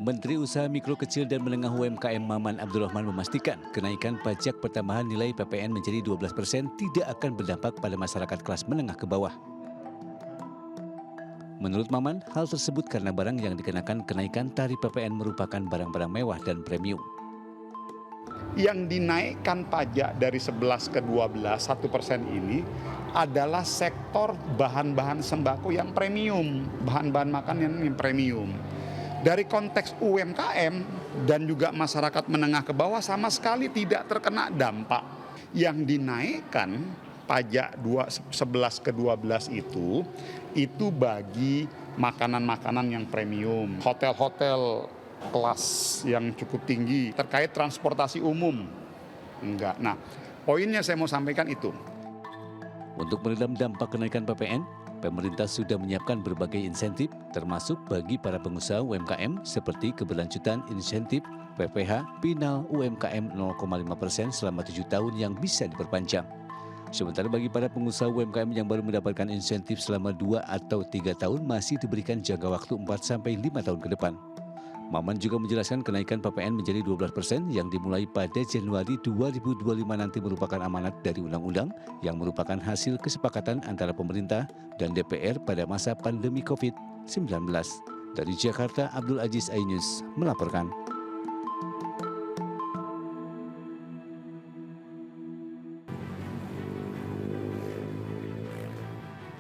Menteri Usaha Mikro Kecil dan Menengah UMKM Maman Abdurrahman memastikan kenaikan pajak pertambahan nilai PPN menjadi 12% tidak akan berdampak pada masyarakat kelas menengah ke bawah. Menurut Maman, hal tersebut karena barang yang dikenakan kenaikan tarif PPN merupakan barang-barang mewah dan premium. Yang dinaikkan pajak dari 11 ke 12, 1% ini adalah sektor bahan-bahan sembako yang premium, bahan-bahan makanan yang premium. Dari konteks UMKM dan juga masyarakat menengah ke bawah sama sekali tidak terkena dampak. Yang dinaikkan pajak 11 ke 12 itu bagi makanan-makanan yang premium, hotel-hotel kelas yang cukup tinggi, terkait transportasi umum. Enggak. Nah, poinnya saya mau sampaikan itu. Untuk meredam dampak kenaikan PPN, pemerintah sudah menyiapkan berbagai insentif, termasuk bagi para pengusaha UMKM seperti keberlanjutan insentif PPH Pinal UMKM 0,5% selama 7 tahun yang bisa diperpanjang. Sementara bagi para pengusaha UMKM yang baru mendapatkan insentif selama 2 atau 3 tahun masih diberikan jangka waktu 4-5 tahun ke depan. Maman juga menjelaskan kenaikan PPN menjadi 12% yang dimulai pada Januari 2025 nanti merupakan amanat dari undang-undang yang merupakan hasil kesepakatan antara pemerintah dan DPR pada masa pandemi COVID-19. Dari Jakarta, Abdul Aziz Ainus melaporkan.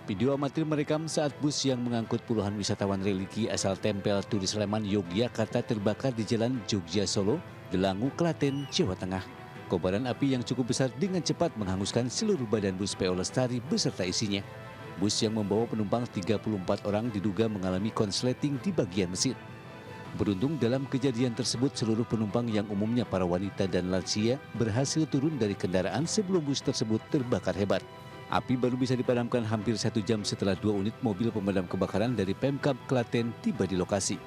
Video amatir merekam saat bus yang mengangkut puluhan wisatawan religi asal Tempel Turi Sleman, Yogyakarta terbakar di Jalan Jogja Solo, Delangu, Klaten, Jawa Tengah. Kobaran api yang cukup besar dengan cepat menghanguskan seluruh badan bus PO Lestari beserta isinya. Bus yang membawa penumpang 34 orang diduga mengalami konsleting di bagian mesin. Beruntung dalam kejadian tersebut seluruh penumpang yang umumnya para wanita dan lansia berhasil turun dari kendaraan sebelum bus tersebut terbakar hebat. Api baru bisa dipadamkan hampir 1 jam setelah 2 unit mobil pemadam kebakaran dari Pemkab Klaten tiba di lokasi.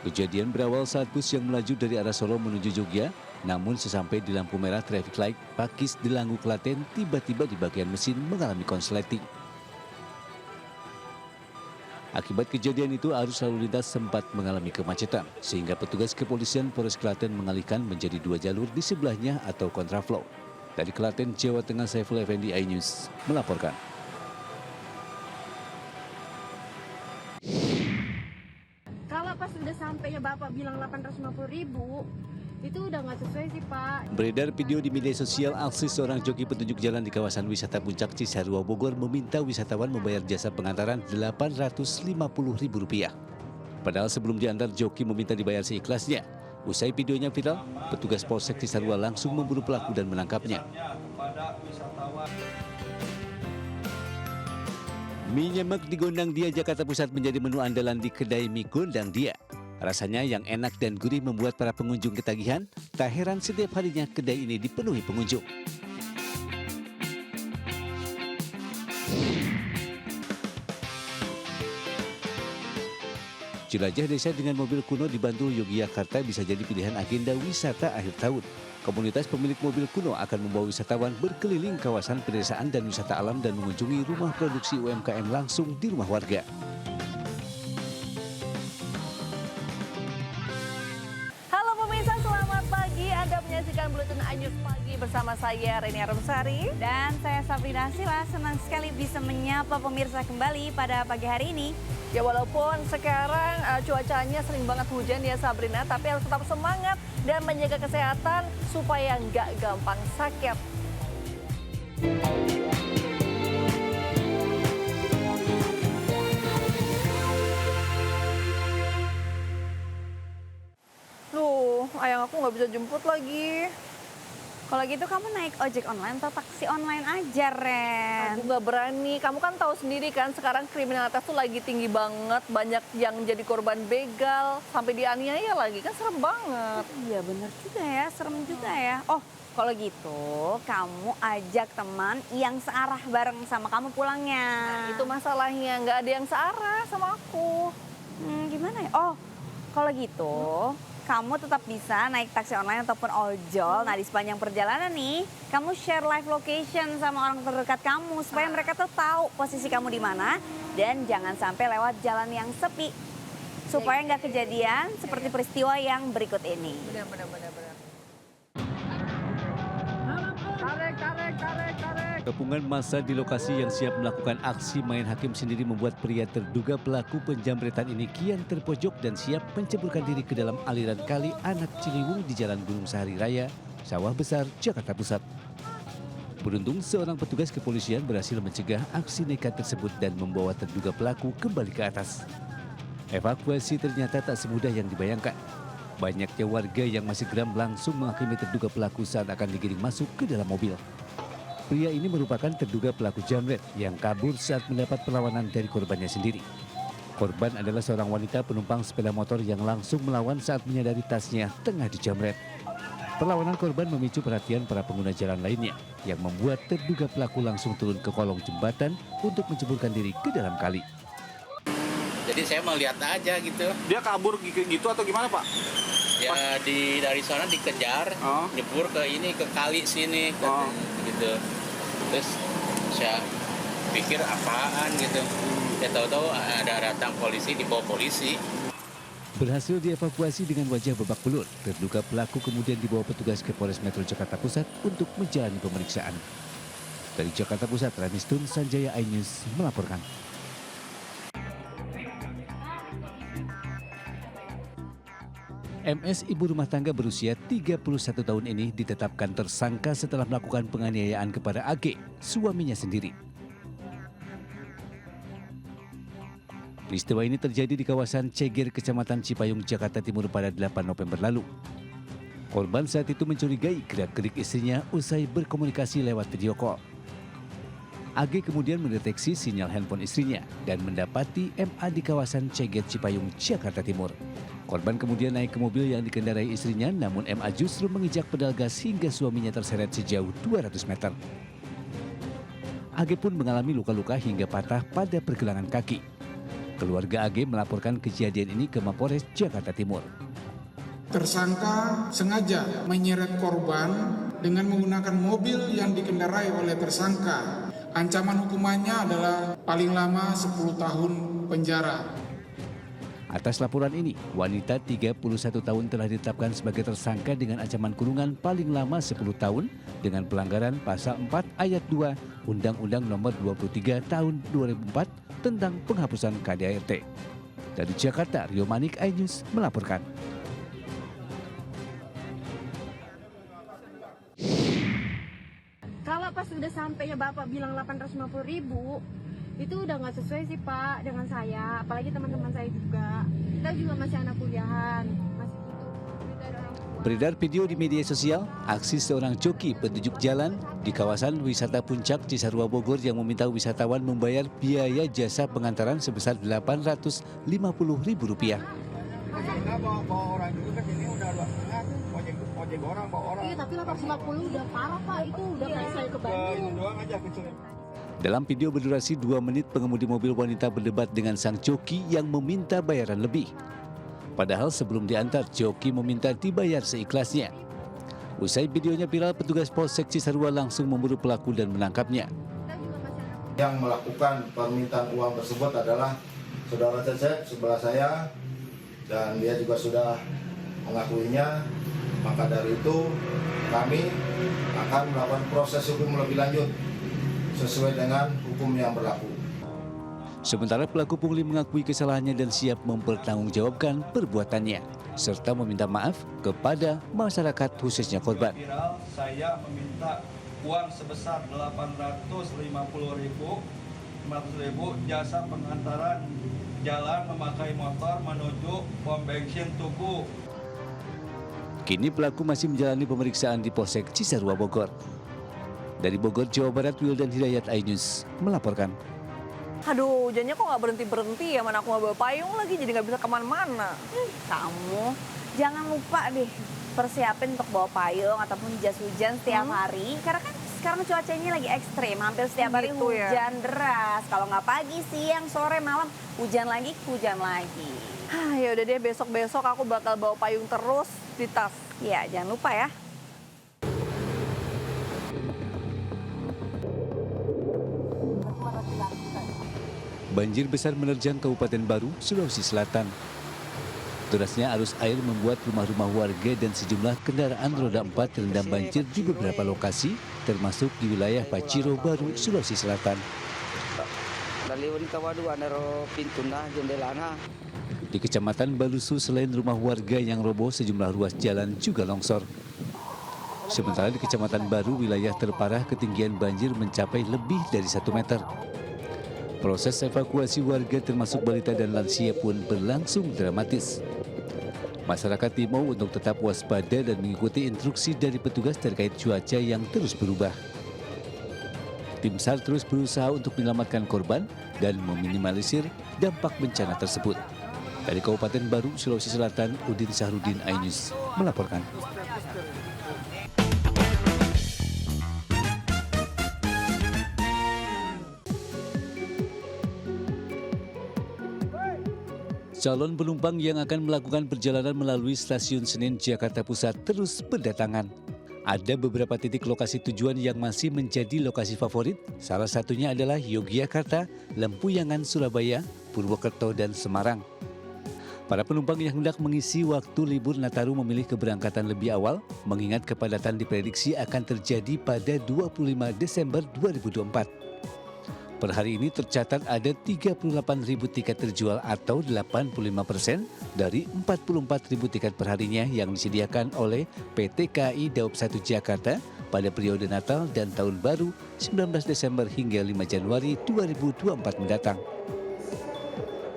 Kejadian berawal saat bus yang melaju dari arah Solo menuju Jogja, namun sesampai di lampu merah traffic light Pakis Delangu Klaten tiba-tiba di bagian mesin mengalami konsleting. Akibat kejadian itu arus lalu lintas sempat mengalami kemacetan, sehingga petugas kepolisian Polres Klaten mengalihkan menjadi 2 jalur di sebelahnya atau kontraflow. Dari Klaten, Jawa Tengah, Saiful Effendi, iNews melaporkan. Kalau pas udah sampainya Bapak bilang 850.000, itu udah nggak sesuai sih Pak. Beredar video di media sosial aksi seorang joki petunjuk jalan di kawasan wisata Puncak Cisarua Bogor meminta wisatawan membayar jasa pengantaran Rp850.000. Padahal sebelum diantar, joki meminta dibayar seikhlasnya. Usai videonya viral, petugas Polsek Cisarua langsung memburu pelaku dan menangkapnya. Mie nyemek di Gondang Dia, Jakarta Pusat menjadi menu andalan di kedai mie Gondang Dia. Rasanya yang enak dan gurih membuat para pengunjung ketagihan. Tak heran setiap harinya kedai ini dipenuhi pengunjung. Jelajah desa dengan mobil kuno di Bantul, Yogyakarta bisa jadi pilihan agenda wisata akhir tahun. Komunitas pemilik mobil kuno akan membawa wisatawan berkeliling kawasan pedesaan dan wisata alam dan mengunjungi rumah produksi UMKM langsung di rumah warga. Halo pemirsa, selamat pagi. Anda menyaksikan Buletin iNews Pagi bersama saya Reni Arumsari. Dan saya Sabrina Sila, senang sekali bisa menyapa pemirsa kembali pada pagi hari ini. Ya walaupun sekarang cuacanya sering banget hujan ya Sabrina, tapi harus tetap semangat dan menjaga kesehatan supaya nggak gampang sakit. Loh, ayang aku nggak bisa jemput lagi. Kalau gitu kamu naik ojek online atau taksi online aja, Ren? Aku nggak berani. Kamu kan tahu sendiri kan sekarang kriminalitas tuh lagi tinggi banget. Banyak yang jadi korban begal sampai dianiaya lagi, kan serem banget. Iya bener juga ya, serem juga ya. Oh, kalau gitu kamu ajak teman yang searah bareng sama kamu pulangnya. Nah, itu masalahnya, nggak ada yang searah sama aku. Gimana ya? Oh, kalau gitu kamu tetap bisa naik taksi online ataupun ojol. Nah, di sepanjang perjalanan nih, kamu share live location sama orang terdekat kamu supaya mereka tuh tahu posisi kamu di mana dan jangan sampai lewat jalan yang sepi. supaya nggak kejadian seperti peristiwa yang berikut ini. Benar. Tarik. Kepungan massa di lokasi yang siap melakukan aksi main hakim sendiri membuat pria terduga pelaku penjamretan ini kian terpojok dan siap menceburkan diri ke dalam aliran kali Anak Ciliwung di Jalan Gunung Sahari Raya, Sawah Besar, Jakarta Pusat. Beruntung seorang petugas kepolisian berhasil mencegah aksi nekat tersebut dan membawa terduga pelaku kembali ke atas. Evakuasi ternyata tak semudah yang dibayangkan. Banyaknya warga yang masih geram langsung menghakimi terduga pelaku saat akan digiring masuk ke dalam mobil. Pria ini merupakan terduga pelaku jamret yang kabur saat mendapat perlawanan dari korbannya sendiri. Korban adalah seorang wanita penumpang sepeda motor yang langsung melawan saat menyadari tasnya tengah dijamret. Perlawanan korban memicu perhatian para pengguna jalan lainnya yang membuat terduga pelaku langsung turun ke kolong jembatan untuk menceburkan diri ke dalam kali. Jadi saya melihat aja gitu. Dia kabur gitu atau gimana, Pak? Ya dari sana dikejar, nyebur ke kali sini gitu. Terus saya pikir apaan gitu. Ya tahu-tahu ada datang polisi, dibawa polisi. Berhasil dievakuasi dengan wajah babak belur, terduga pelaku kemudian dibawa petugas ke Polres Metro Jakarta Pusat untuk menjalani pemeriksaan. Dari Jakarta Pusat, Ranistun Sanjaya iNews melaporkan. MS ibu rumah tangga berusia 31 tahun ini ditetapkan tersangka setelah melakukan penganiayaan kepada AG, suaminya sendiri. Peristiwa ini terjadi di kawasan Ceger, Kecamatan Cipayung, Jakarta Timur pada 8 November lalu. Korban saat itu mencurigai gerak-gerik istrinya usai berkomunikasi lewat video call. AG kemudian mendeteksi sinyal handphone istrinya dan mendapati MA di kawasan Ceger, Cipayung, Jakarta Timur. Korban kemudian naik ke mobil yang dikendarai istrinya, namun MA justru menginjak pedal gas hingga suaminya terseret sejauh 200 meter. AG pun mengalami luka-luka hingga patah pada pergelangan kaki. Keluarga AG melaporkan kejadian ini ke Mapolres Jakarta Timur. Tersangka sengaja menyeret korban dengan menggunakan mobil yang dikendarai oleh tersangka. Ancaman hukumannya adalah paling lama 10 tahun penjara. Atas laporan ini, wanita 31 tahun telah ditetapkan sebagai tersangka dengan ancaman kurungan paling lama 10 tahun dengan pelanggaran pasal 4 ayat 2 Undang-Undang Nomor 23 Tahun 2004 tentang penghapusan KDRT. Dari Jakarta, Rio Manik, iNews melaporkan. Kalau pas udah sampainya Bapak bilang 850.000, itu udah nggak sesuai sih Pak dengan saya, apalagi teman-teman saya juga. Kita juga masih anak kuliahan, masih butuh duit dari orang tua. Beredar video di media sosial, aksi seorang joki petunjuk jalan di kawasan wisata Puncak Cisarua Bogor yang meminta wisatawan membayar biaya jasa pengantaran sebesar Rp850.000. Iya, tapi 850 udah parah Pak, itu udah kayak saya ke Bandung. Dalam video berdurasi 2 menit, pengemudi mobil wanita berdebat dengan sang joki yang meminta bayaran lebih. Padahal sebelum diantar, joki meminta dibayar seikhlasnya. Usai videonya viral, petugas Polsek Cisarua langsung memburu pelaku dan menangkapnya. Yang melakukan permintaan uang tersebut adalah saudara Cecep sebelah saya, dan dia juga sudah mengakuinya. Maka dari itu kami akan melakukan proses hukum lebih lanjut sesuai dengan hukum yang berlaku. Sementara pelaku pungli mengakui kesalahannya dan siap mempertanggungjawabkan perbuatannya, serta meminta maaf kepada masyarakat khususnya korban. Viral, saya meminta uang sebesar 850.000 jasa pengantaran jalan memakai motor menuju pom bensin Tugu. Kini pelaku masih menjalani pemeriksaan di Polsek Cisarua Bogor. Dari Bogor, Jawa Barat, Wildan Hidayat, iNews melaporkan. Aduh, hujannya kok nggak berhenti-berhenti ya, mana aku mau bawa payung lagi jadi nggak bisa kemana-mana. Kamu jangan lupa deh persiapin untuk bawa payung ataupun jas hujan setiap hari. Karena kan sekarang cuacanya lagi ekstrim, hampir setiap hari Gitu ya. hujan deras. Kalau nggak pagi, siang, sore, malam, hujan lagi, hujan lagi. Ya udah deh, besok-besok aku bakal bawa payung terus di tas. Ya, jangan lupa ya. Banjir besar menerjang Kabupaten Baru, Sulawesi Selatan. Derasnya arus air membuat rumah-rumah warga dan sejumlah kendaraan roda 4 terendam banjir di beberapa lokasi, termasuk di wilayah Paciro Baru, Sulawesi Selatan. Di Kecamatan Balusu, selain rumah warga yang roboh, sejumlah ruas jalan juga longsor. Sementara di Kecamatan Baru, wilayah terparah ketinggian banjir mencapai lebih dari 1 meter. Proses evakuasi warga termasuk balita dan lansia pun berlangsung dramatis. Masyarakat diimbau untuk tetap waspada dan mengikuti instruksi dari petugas terkait cuaca yang terus berubah. Tim SAR terus berusaha untuk menyelamatkan korban dan meminimalisir dampak bencana tersebut. Dari Kabupaten Baru, Sulawesi Selatan, Udin Sahrudin, iNews melaporkan. Calon penumpang yang akan melakukan perjalanan melalui Stasiun Senen, Jakarta Pusat terus berdatangan. Ada beberapa titik lokasi tujuan yang masih menjadi lokasi favorit. Salah satunya adalah Yogyakarta, Lempuyangan, Surabaya, Purwokerto, dan Semarang. Para penumpang yang hendak mengisi waktu libur Nataru memilih keberangkatan lebih awal, mengingat kepadatan diprediksi akan terjadi pada 25 Desember 2024. Per hari ini tercatat ada 38.000 tiket terjual atau 85% dari 44.000 tiket perharinya yang disediakan oleh PT KAI Daob 1 Jakarta pada periode Natal dan Tahun Baru 19 Desember hingga 5 Januari 2024 mendatang.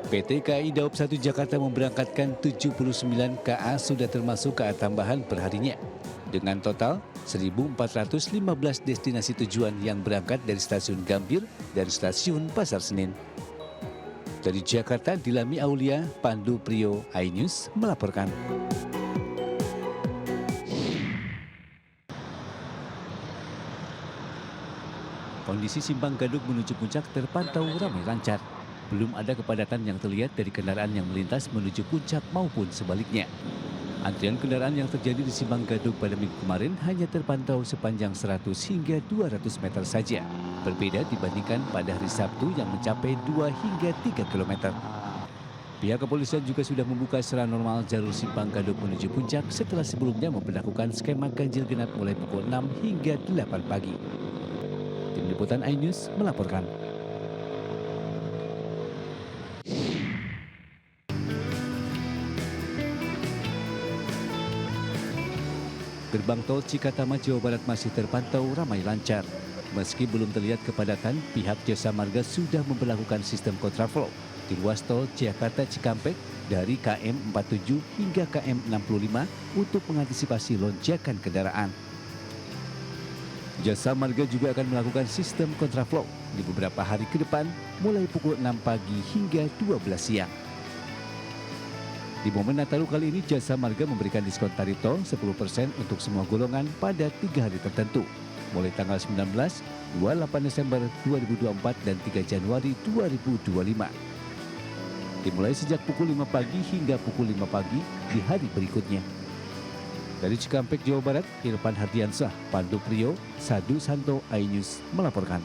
PT KAI Daob 1 Jakarta memberangkatkan 79 KA sudah termasuk KA tambahan perharinya. Dengan total 1.415 destinasi tujuan yang berangkat dari Stasiun Gambir dan Stasiun Pasar Senen. Dari Jakarta, Dilami Aulia, Pandu Priyo, iNews melaporkan. Kondisi Simpang Gadok menuju Puncak terpantau ramai lancar. Belum ada kepadatan yang terlihat dari kendaraan yang melintas menuju Puncak maupun sebaliknya. Antrian kendaraan yang terjadi di Simpang Gadok pada minggu kemarin hanya terpantau sepanjang 100 hingga 200 meter saja. Berbeda dibandingkan pada hari Sabtu yang mencapai 2 hingga 3 km. Pihak kepolisian juga sudah membuka secara normal jalur Simpang Gadok menuju Puncak setelah sebelumnya memperlakukan skema ganjil genap mulai pukul 6 hingga 8 pagi. Tim Liputan iNews melaporkan. Gerbang tol Cikatama, Jawa Barat masih terpantau ramai lancar. Meski belum terlihat kepadatan, pihak Jasa Marga sudah memperlakukan sistem kontraflow di ruas tol Jakarta Cikampek dari KM 47 hingga KM 65 untuk mengantisipasi lonjakan kendaraan. Jasa Marga juga akan melakukan sistem kontraflow di beberapa hari ke depan mulai pukul 6 pagi hingga 12 siang. Di momen Nataru kali ini, Jasa Marga memberikan diskon tarif tol 10% untuk semua golongan pada 3 hari tertentu, mulai tanggal 19, 28 Desember 2024 dan 3 Januari 2025. Dimulai sejak pukul 5 pagi hingga pukul 5 pagi di hari berikutnya. Dari Cikampek, Jawa Barat, Irfan Hardiansah, Pandu Priyo, Sadu Santo, iNews melaporkan.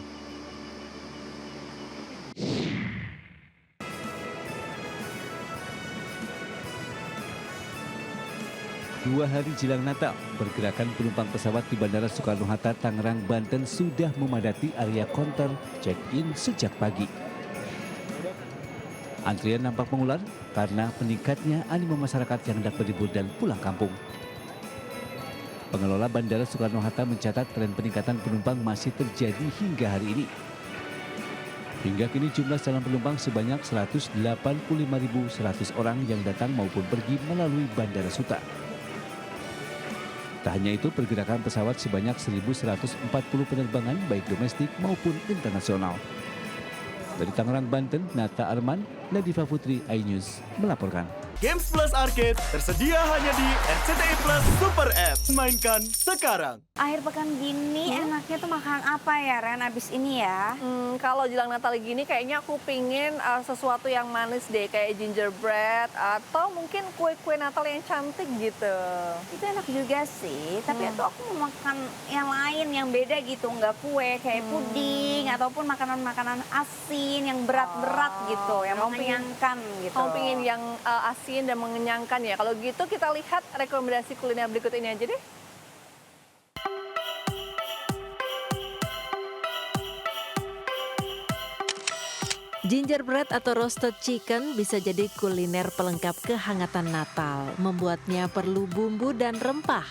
Dua hari jelang Natal, pergerakan penumpang pesawat di Bandara Soekarno-Hatta, Tangerang, Banten sudah memadati area konter check-in sejak pagi. Antrian nampak mengular karena meningkatnya animo masyarakat yang hendak berlibur dan pulang kampung. Pengelola Bandara Soekarno-Hatta mencatat tren peningkatan penumpang masih terjadi hingga hari ini. Hingga kini jumlah calon penumpang sebanyak 185.100 orang yang datang maupun pergi melalui Bandara Suta. Tak hanya itu, pergerakan pesawat sebanyak 1.140 penerbangan baik domestik maupun internasional. Dari Tangerang, Banten, Nata Arman, Nadifa Putri, iNews melaporkan. Games Plus Arcade tersedia hanya di RCTI Plus Super App. Mainkan sekarang. Akhir pekan gini enaknya tuh makan apa ya, Ren, abis ini ya? Kalau jelang Natal gini kayaknya aku pingin sesuatu yang manis deh, kayak gingerbread atau mungkin kue-kue Natal yang cantik gitu. Itu enak juga sih, tapi itu aku mau makan yang lain, yang beda gitu, nggak kue, kayak puding ataupun makanan-makanan asin yang berat-berat gitu, yang mengenyangkan gitu. Kamu pingin yang asin asin dan mengenyangkan ya. Kalau gitu kita lihat rekomendasi kuliner berikut ini aja deh. Gingerbread atau roasted chicken bisa jadi kuliner pelengkap kehangatan Natal. Membuatnya perlu bumbu dan rempah.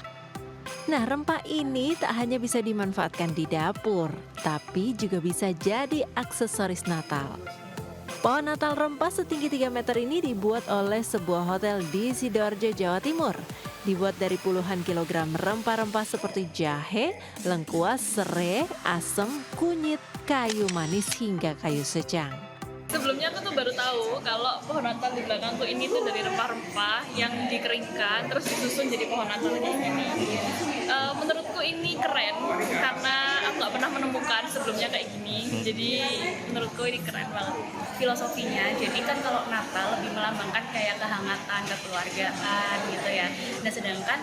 Nah, rempah ini tak hanya bisa dimanfaatkan di dapur, tapi juga bisa jadi aksesoris Natal. Pohon Natal rempah setinggi 3 meter ini dibuat oleh sebuah hotel di Sidoarjo, Jawa Timur. Dibuat dari puluhan kilogram rempah-rempah seperti jahe, lengkuas, serai, asem, kunyit, kayu manis hingga kayu secang. Sebelumnya aku tuh baru tahu kalau pohon Natal di belakangku ini tuh dari rempah-rempah yang dikeringkan terus disusun jadi pohon Natal kayak gini. Menurutku ini keren karena aku nggak pernah menemukan sebelumnya kayak gini. Jadi menurutku ini keren banget filosofinya. Jadi kan kalau Natal lebih melambangkan kayak kehangatan, kekeluargaan gitu ya. Nah sedangkan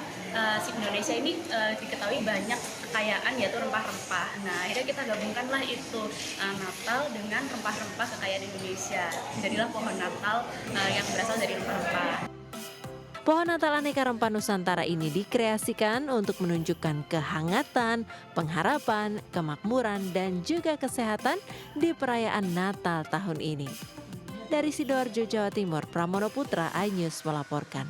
si Indonesia ini diketahui banyak kekayaan yaitu rempah-rempah. Nah akhirnya kita gabungkanlah itu Natal dengan rempah-rempah kekayaan Indonesia. Jadilah pohon Natal yang berasal dari rempah-rempah. Pohon Natal aneka rempah Nusantara ini dikreasikan untuk menunjukkan kehangatan, pengharapan, kemakmuran, dan juga kesehatan di perayaan Natal tahun ini. Dari Sidoarjo, Jawa Timur, Pramono Putra, iNews melaporkan.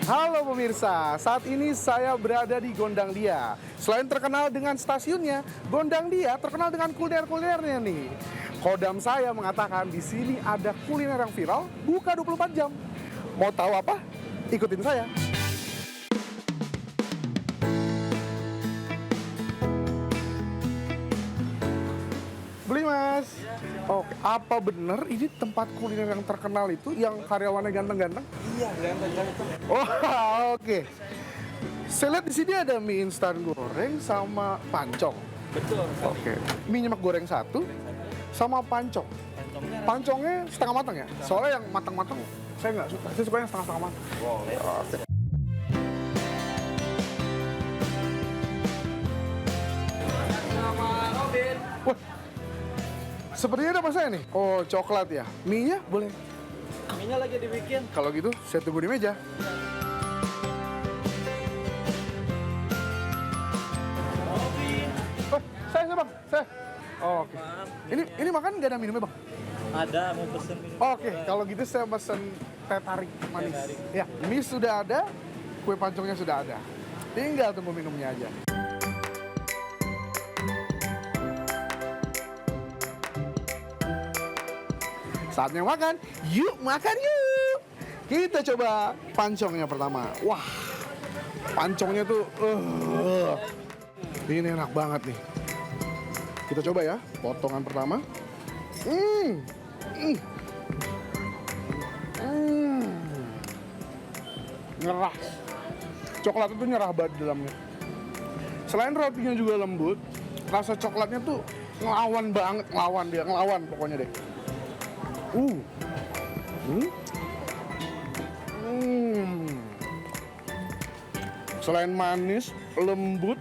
Halo pemirsa, saat ini saya berada di Gondang Dia. Selain terkenal dengan stasiunnya, Gondang Dia terkenal dengan kuliner-kulinernya nih. Kodam saya mengatakan di sini ada kuliner yang viral, buka 24 jam. Mau tahu apa? Ikutin saya. Beli mas. Oke, apa benar ini tempat kuliner yang terkenal itu yang karyawannya ganteng-ganteng? Iya, ganteng-ganteng. Oh, oke. Saya lihat di sini ada mie instan goreng sama pancong. Betul. Oke. Mie nyemek goreng 1 sama pancong. Pancongnya setengah matang ya? Soalnya yang matang-matang saya nggak suka. Saya suka yang setengah-setengah matang. Boleh. Oke. Sama Robin. Wah, sepertinya ada apa saya nih? Oh, coklat ya. Mie-nya boleh? Mie-nya lagi dibikin. Kalau gitu, saya tunggu di meja. Oh, saya bang, saya. Oh, oke. Ini makan nggak ada minumnya bang? Ada, mau pesen minum. Oke, kalau gitu saya pesen teh tarik manis. Ya, mie sudah ada, kue pancongnya sudah ada. Tinggal tunggu minumnya aja. Saatnya makan, yuk makan yuk. Kita coba pancongnya pertama. Wah, pancongnya tuh, ini enak banget nih. Kita coba ya, potongan pertama. Nyerah. Coklat itu nyerah banget di dalamnya. Selain rotinya juga lembut, rasa coklatnya tuh ngelawan banget, ngelawan pokoknya deh. Selain manis, lembut,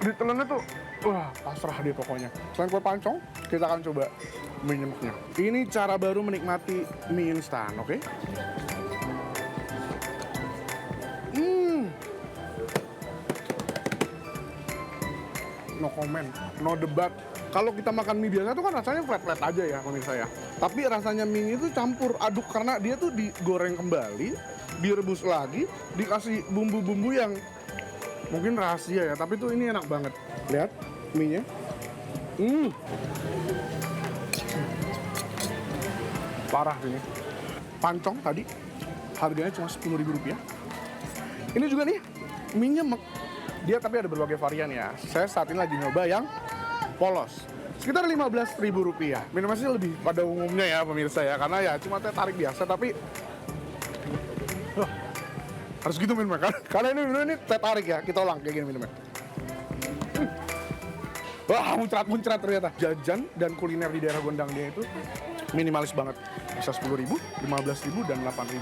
ditelannya tuh, wah pasrah deh pokoknya. Selain kue pancong, kita akan coba mie nyemeknya. Ini cara baru menikmati mie instan, oke? No comment, no debat. Kalau kita makan mie biasa tuh kan rasanya flat-flat aja ya pemirsa ya. Tapi rasanya mie itu campur aduk karena dia tuh digoreng kembali, direbus lagi, dikasih bumbu-bumbu yang mungkin rahasia ya. Tapi tuh ini enak banget. Lihat mie-nya. Parah ini. Pancong tadi harganya cuma Rp10.000. Ini juga nih mie nyemek. Dia tapi ada berbagai varian ya. Saya saat ini lagi nyoba yang polos. Sekitar Rp15.000. Minumnya sih lebih pada umumnya ya pemirsa ya. Karena ya cuma teh tarik biasa tapi harus gitu minumnya kan. Karena ini teh tarik ya. Kita ulang kayak gini minumnya. Wah, muncrat-muncrat ternyata. Jajan dan kuliner di daerah Gondang Dia itu minimalis banget. Bisa 10.000, 15.000, dan 8.000.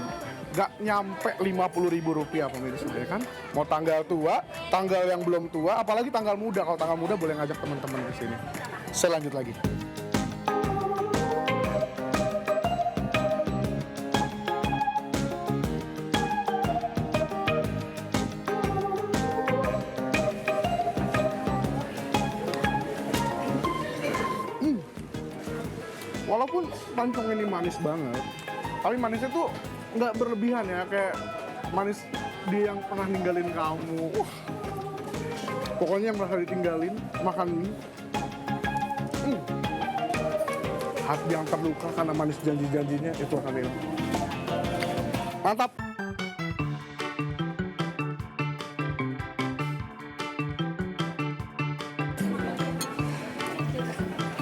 Nggak nyampe 50.000 rupiah pemirsa, ya kan? Mau tanggal tua, tanggal yang belum tua, apalagi tanggal muda. Kalau tanggal muda boleh ngajak teman-teman ke sini. Selanjut lagi. Walaupun pancong ini manis banget, tapi manisnya tuh nggak berlebihan ya, kayak manis dia yang pernah ninggalin kamu. Pokoknya yang merasa ditinggalin, makan ini. Hati yang terluka karena manis janji-janjinya itu akan hilang. Mantap!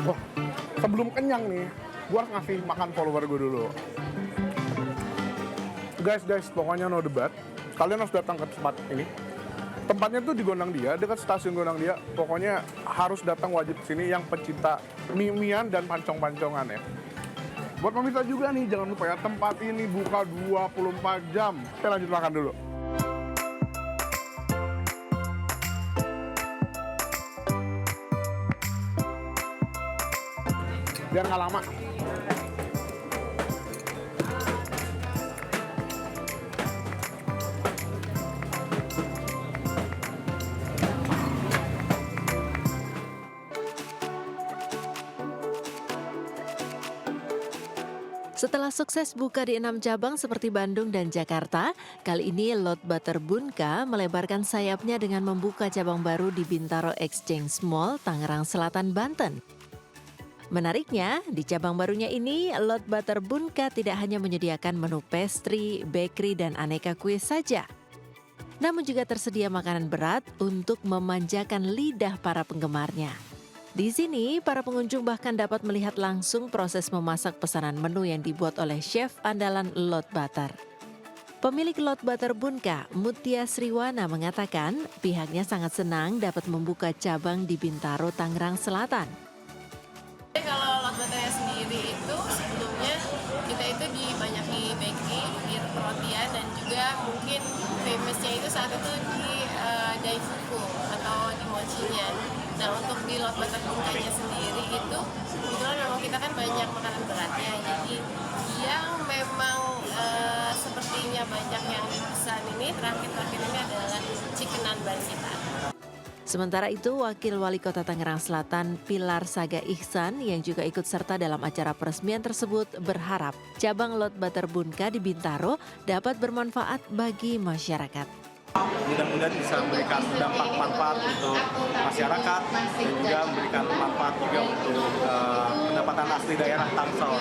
Wah, sebelum kenyang nih, gue harus ngasih makan follower gue dulu. Guys, pokoknya no debat. Kalian harus datang ke tempat ini. Tempatnya tuh di Gondang Dia, dekat stasiun Gondang Dia. Pokoknya harus datang, wajib sini yang pecinta mie-mian dan pancong-pancongan ya. Buat pemirsa juga nih, jangan lupa ya, tempat ini buka 24 jam. Kita lanjut makan dulu. Biar nggak lama. Setelah sukses buka di 6 cabang seperti Bandung dan Jakarta, kali ini Lot Butter Bunka melebarkan sayapnya dengan membuka cabang baru di Bintaro Exchange Mall, Tangerang Selatan, Banten. Menariknya, di cabang barunya ini, Lot Butter Bunka tidak hanya menyediakan menu pastry, bakery, dan aneka kue saja. Namun juga tersedia makanan berat untuk memanjakan lidah para penggemarnya. Di sini, para pengunjung bahkan dapat melihat langsung proses memasak pesanan menu yang dibuat oleh chef andalan Lot Butter. Pemilik Lot Butter Bunka, Mutia Sriwana, mengatakan pihaknya sangat senang dapat membuka cabang di Bintaro, Tangerang Selatan. Kalau Lot Butternya sendiri itu sebelumnya kita itu banyak di bakery, di perotian, dan juga mungkin famousnya itu saat itu di Daifuku atau di mochinya. Nah, untuk di Lot Butter Bunkanya sendiri itu kebetulan memang kita kan banyak makanan beratnya, jadi yang memang sepertinya banyak yang dipesan ini terakhir-terakhir ini adalah chickenan bun kita. Sementara itu, Wakil Wali Kota Tangerang Selatan, Pilar Saga Ihsan, yang juga ikut serta dalam acara peresmian tersebut, berharap cabang Lot Butter Bunka di Bintaro dapat bermanfaat bagi masyarakat. Mudah-mudahan bisa memberikan dampak manfaat untuk masyarakat dan juga memberikan manfaat juga untuk pendapatan asli daerah Tangsel.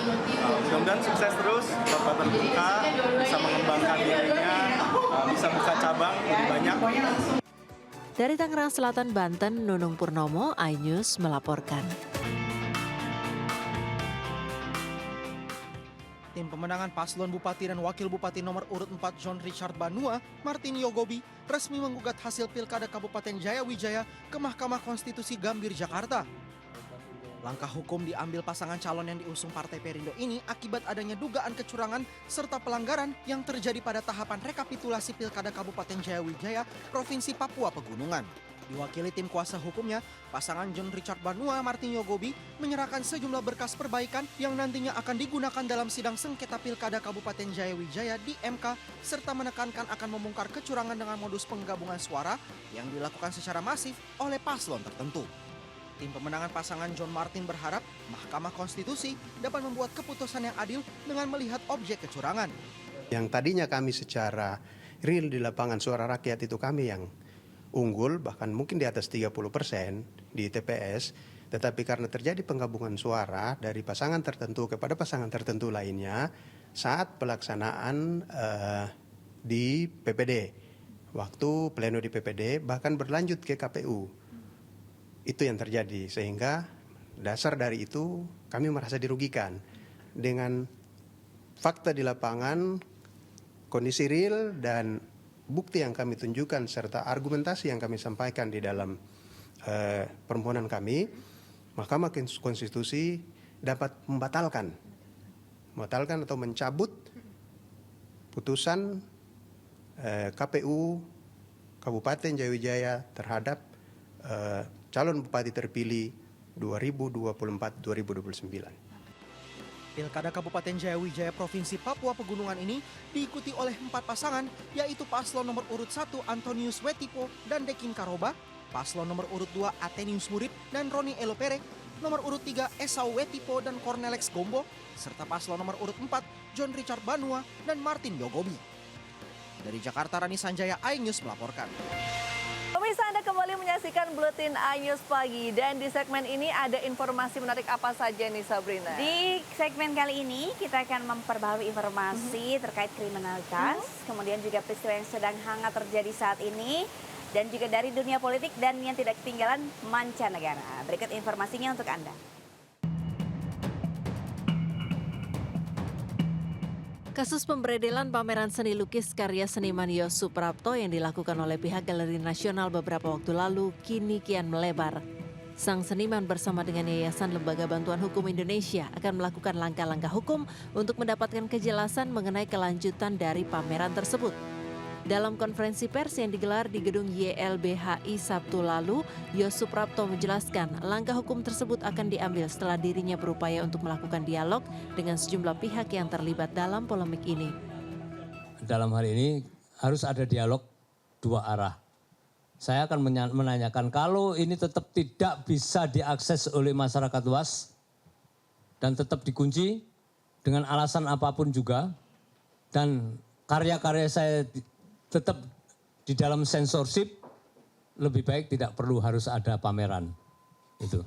Mudah-mudahan sukses terus, Lot Butter Bunka bisa mengembangkan dirinya, bisa buka cabang lebih banyak. Dari Tangerang Selatan, Banten, Nunung Purnomo, iNews melaporkan. Tim pemenangan paslon Bupati dan Wakil Bupati nomor urut 4 John Richard Banua, Martin Yogobi, resmi menggugat hasil Pilkada Kabupaten Jayawijaya ke Mahkamah Konstitusi Gambir, Jakarta. Langkah hukum diambil pasangan calon yang diusung Partai Perindo ini akibat adanya dugaan kecurangan serta pelanggaran yang terjadi pada tahapan rekapitulasi Pilkada Kabupaten Jayawijaya, Provinsi Papua Pegunungan. Diwakili tim kuasa hukumnya, pasangan John Richard Banua, Martin Yogobi menyerahkan sejumlah berkas perbaikan yang nantinya akan digunakan dalam sidang sengketa Pilkada Kabupaten Jayawijaya di MK, serta menekankan akan membongkar kecurangan dengan modus penggabungan suara yang dilakukan secara masif oleh paslon tertentu. Tim pemenangan pasangan John Martin berharap Mahkamah Konstitusi dapat membuat keputusan yang adil dengan melihat objek kecurangan. Yang tadinya kami secara real di lapangan suara rakyat itu kami yang unggul, bahkan mungkin di atas 30% di TPS, tetapi karena terjadi penggabungan suara dari pasangan tertentu kepada pasangan tertentu lainnya saat pelaksanaan di PPD, waktu pleno di PPD bahkan berlanjut ke KPU. Itu yang terjadi, sehingga dasar dari itu kami merasa dirugikan dengan fakta di lapangan, kondisi real dan bukti yang kami tunjukkan serta argumentasi yang kami sampaikan di dalam permohonan kami. Mahkamah Konstitusi dapat membatalkan membatalkan atau mencabut putusan KPU Kabupaten Jayawijaya terhadap calon bupati terpilih 2024-2029. Pilkada Kabupaten Jayawijaya Provinsi Papua Pegunungan ini diikuti oleh 4 pasangan, yaitu paslon nomor urut 1 Antonius Wetipo dan Dekin Karoba, paslon nomor urut 2 Atenius Murib dan Roni Elopere, nomor urut 3 Esau Wetipo dan Cornelex Gombo, serta paslon nomor urut 4 John Richard Banua dan Martin Yogobi. Dari Jakarta, Rani Sanjaya, iNews melaporkan. Pemirsa, Anda kembali menyaksikan Buletin iNews Pagi. Dan di segmen ini ada informasi menarik apa saja nih, Sabrina? Di segmen kali ini kita akan memperbaharui informasi terkait kriminalitas, kemudian juga peristiwa yang sedang hangat terjadi saat ini, dan juga dari dunia politik dan yang tidak ketinggalan mancanegara. Berikut informasinya untuk Anda. Kasus pemberedelan pameran seni lukis karya seniman Yos Suprapto yang dilakukan oleh pihak Galeri Nasional beberapa waktu lalu kini kian melebar. Sang seniman bersama dengan Yayasan Lembaga Bantuan Hukum Indonesia akan melakukan langkah-langkah hukum untuk mendapatkan kejelasan mengenai kelanjutan dari pameran tersebut. Dalam konferensi pers yang digelar di gedung YLBHI Sabtu lalu, Yos Suprapto menjelaskan langkah hukum tersebut akan diambil setelah dirinya berupaya untuk melakukan dialog dengan sejumlah pihak yang terlibat dalam polemik ini. Dalam hal ini harus ada dialog dua arah. Saya akan menanyakan kalau ini tetap tidak bisa diakses oleh masyarakat luas dan tetap dikunci dengan alasan apapun juga, dan karya-karya saya tetap di dalam censorship, lebih baik tidak perlu harus ada pameran. Itu.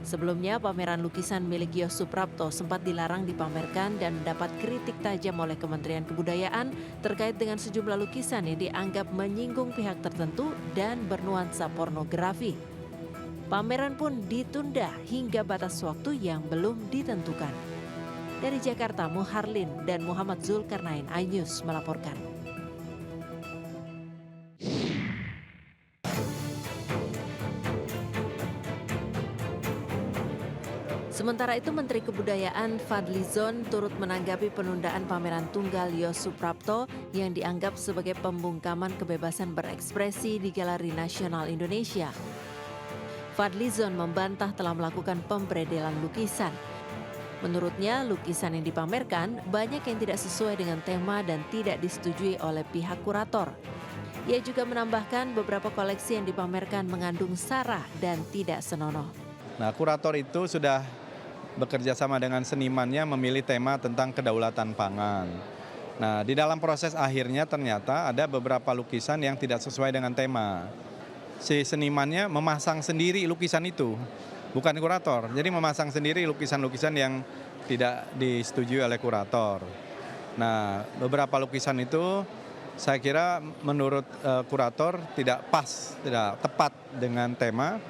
Sebelumnya, pameran lukisan milik Yos Suprapto sempat dilarang dipamerkan dan mendapat kritik tajam oleh Kementerian Kebudayaan terkait dengan sejumlah lukisan yang dianggap menyinggung pihak tertentu dan bernuansa pornografi. Pameran pun ditunda hingga batas waktu yang belum ditentukan. Dari Jakarta, Muharlin dan Muhammad Zulkarnain, iNews melaporkan. Sementara itu, Menteri Kebudayaan Fadlizon turut menanggapi penundaan pameran tunggal Yos Suprapto yang dianggap sebagai pembungkaman kebebasan berekspresi di Galeri Nasional Indonesia. Fadlizon membantah telah melakukan pemberedelan lukisan. Menurutnya, lukisan yang dipamerkan banyak yang tidak sesuai dengan tema dan tidak disetujui oleh pihak kurator. Ia juga menambahkan beberapa koleksi yang dipamerkan mengandung sara dan tidak senonoh. Nah, kurator itu sudah bekerja sama dengan senimannya memilih tema tentang kedaulatan pangan. Nah, di dalam proses akhirnya ternyata ada beberapa lukisan yang tidak sesuai dengan tema. Si senimannya memasang sendiri lukisan itu, bukan kurator. Jadi memasang sendiri lukisan-lukisan yang tidak disetujui oleh kurator. Nah, beberapa lukisan itu saya kira menurut kurator tidak pas, tidak tepat dengan tema.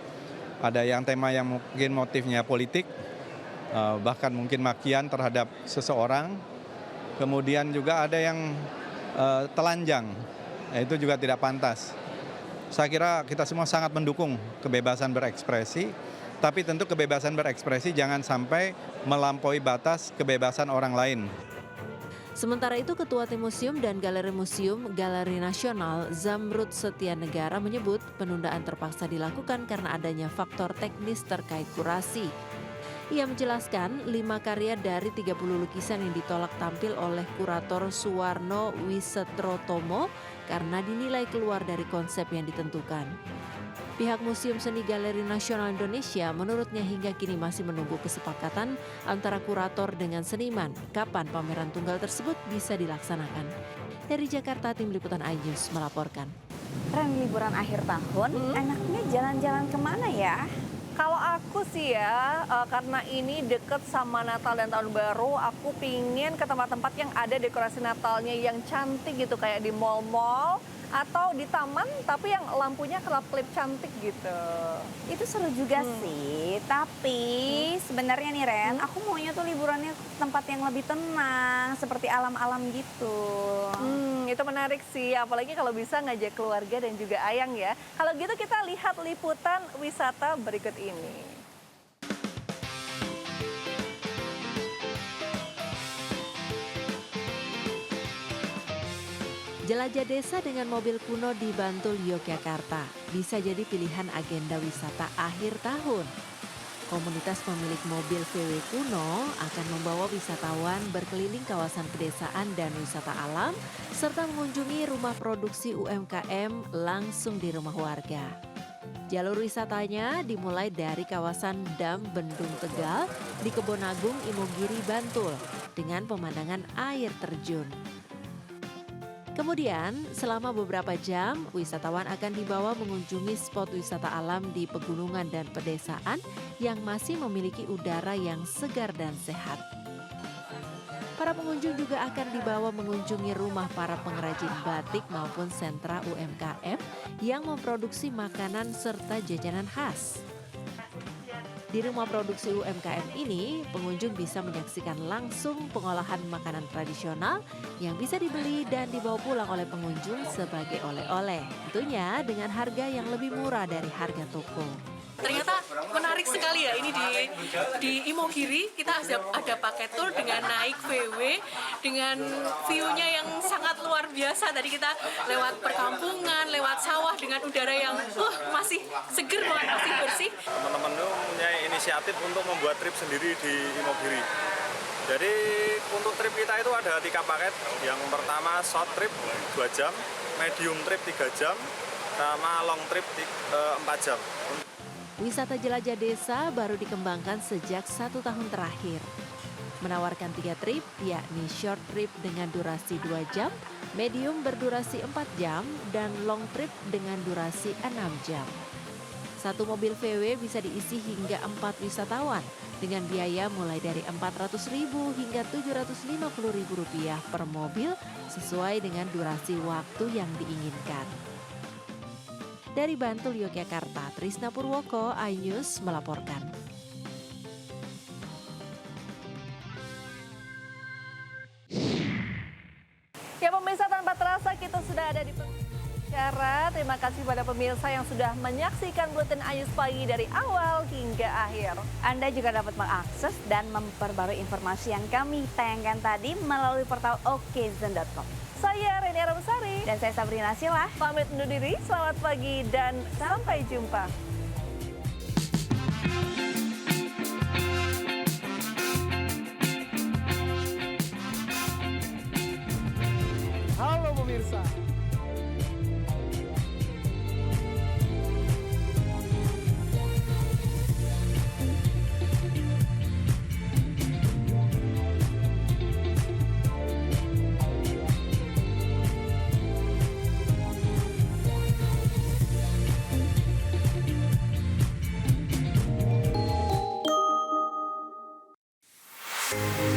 Ada yang tema yang mungkin motifnya politik, bahkan mungkin makian terhadap seseorang. Kemudian juga ada yang telanjang, itu juga tidak pantas. Saya kira kita semua sangat mendukung kebebasan berekspresi, tapi tentu kebebasan berekspresi jangan sampai melampaui batas kebebasan orang lain. Sementara itu, Ketua Tim Museum dan Galeri Museum Galeri Nasional Zamrud Setianegara menyebut penundaan terpaksa dilakukan karena adanya faktor teknis terkait kurasi. Ia menjelaskan 5 karya dari 30 lukisan yang ditolak tampil oleh kurator Suwarno Wisetrotomo karena dinilai keluar dari konsep yang ditentukan. Pihak Museum Seni Galeri Nasional Indonesia menurutnya hingga kini masih menunggu kesepakatan antara kurator dengan seniman kapan pameran tunggal tersebut bisa dilaksanakan. Dari Jakarta, Tim Liputan iNews melaporkan. Tren liburan akhir tahun, enaknya jalan-jalan kemana ya? Kalau aku sih ya, karena ini deket sama Natal dan Tahun Baru, aku pingin ke tempat-tempat yang ada dekorasi Natalnya yang cantik gitu, kayak di mall-mall atau di taman tapi yang lampunya kelap-kelip cantik gitu. Itu seru juga sih, tapi sebenarnya nih Ren, aku maunya tuh liburannya ke tempat yang lebih tenang, seperti alam-alam gitu. Itu menarik sih, apalagi kalau bisa ngajak keluarga dan juga Ayang ya. Kalau gitu kita lihat liputan wisata berikut ini. Jelajah desa dengan mobil kuno di Bantul, Yogyakarta bisa jadi pilihan agenda wisata akhir tahun. Komunitas pemilik mobil VW kuno akan membawa wisatawan berkeliling kawasan pedesaan dan wisata alam, serta mengunjungi rumah produksi UMKM langsung di rumah warga. Jalur wisatanya dimulai dari kawasan Dam Bendung Tegal di Kebonagung, Imogiri, Bantul dengan pemandangan air terjun. Kemudian, selama beberapa jam, wisatawan akan dibawa mengunjungi spot wisata alam di pegunungan dan pedesaan yang masih memiliki udara yang segar dan sehat. Para pengunjung juga akan dibawa mengunjungi rumah para pengrajin batik maupun sentra UMKM yang memproduksi makanan serta jajanan khas. Di rumah produksi UMKM ini, pengunjung bisa menyaksikan langsung pengolahan makanan tradisional yang bisa dibeli dan dibawa pulang oleh pengunjung sebagai oleh-oleh. Tentunya dengan harga yang lebih murah dari harga toko. Ternyata menarik sekali ya ini di Imogiri kita ada paket tour dengan naik VW dengan view-nya yang sangat luar biasa. Tadi kita lewat perkampungan, lewat sawah dengan udara yang masih seger banget, masih bersih. Teman-teman itu punya inisiatif untuk membuat trip sendiri di Imogiri. Jadi untuk trip kita itu ada 3 paket. Yang pertama short trip 2 jam, medium trip 3 jam, sama long trip 4 jam. Wisata jelajah desa baru dikembangkan sejak 1 tahun terakhir. Menawarkan 3 trip, yakni short trip dengan durasi 2 jam, medium berdurasi 4 jam, dan long trip dengan durasi 6 jam. Satu mobil VW bisa diisi hingga 4 wisatawan dengan biaya mulai dari Rp400.000 hingga Rp750.000 per mobil sesuai dengan durasi waktu yang diinginkan. Dari Bantul, Yogyakarta, Trisna Purwoko, iNews melaporkan. Ya pemirsa, tanpa terasa kita sudah ada di acara. Terima kasih pada pemirsa yang sudah menyaksikan Buletin iNews Pagi dari awal hingga akhir. Anda juga dapat mengakses dan memperbarui informasi yang kami tayangkan tadi melalui portal okezon.com. Saya Reni Aramsari. Dan saya Sabrina Sila. Pamit undur diri, selamat pagi dan sampai jumpa. Halo pemirsa. Thank you.